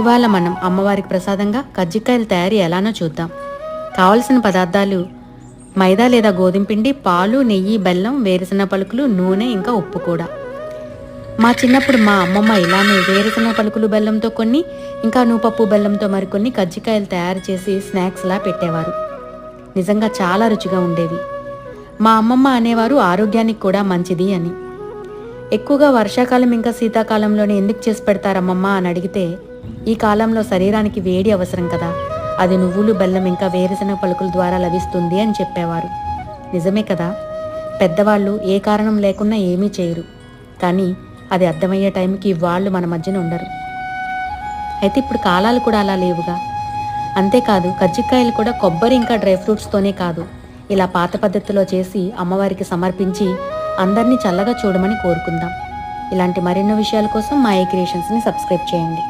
ఇవాళ మనం అమ్మవారికి ప్రసాదంగా కజ్జికాయల తయారీ ఎలానో చూద్దాం. కావలసిన పదార్థాలు: మైదా లేదా గోధుమ పిండి, పాలు, నెయ్యి, బెల్లం, వేరుశనగ పలుకులు, నూనె, ఇంకా ఉప్పు కూడా. మా చిన్నప్పుడు మా అమ్మమ్మ ఇలానే వేరుశనగ పలుకులు బెల్లంతో కొన్ని, ఇంకా నూపప్పు బెల్లంతో మరికొన్ని కజ్జికాయలు తయారు చేసి స్నాక్స్లా పెట్టేవారు. నిజంగా చాలా రుచిగా ఉండేవి. మా అమ్మమ్మ అనేవారు ఆరోగ్యానికి కూడా మంచిది అని. ఎక్కువగా వర్షాకాలం ఇంకా శీతాకాలంలోనే ఎందుకు చేసి పెడతారమ్మమ్మ అని అడిగితే, ఈ కాలంలో శరీరానికి వేడి అవసరం కదా, అది నువ్వులు, బెల్లం ఇంకా వేరుశనగ పలుకుల ద్వారా లభిస్తుంది అని చెప్పేవారు. నిజమే కదా, పెద్దవాళ్ళు ఏ కారణం లేకున్నా ఏమీ చేయరు, కానీ అది అర్థమయ్యే టైంకి వాళ్ళు మన మధ్యన ఉండరు. అయితే ఇప్పుడు కాలాలు కూడా అలా లేవుగా. అంతేకాదు, కజ్జికాయలు కూడా కొబ్బరి ఇంకా డ్రై ఫ్రూట్స్తోనే కాదు, ఇలా పాత పద్ధతిలో చేసి అమ్మవారికి సమర్పించి అందరినీ చల్లగా చూడమని కోరుకుందాం. ఇలాంటి మరెన్నో విషయాల కోసం మా క్రియేషన్స్ని సబ్స్క్రైబ్ చేయండి.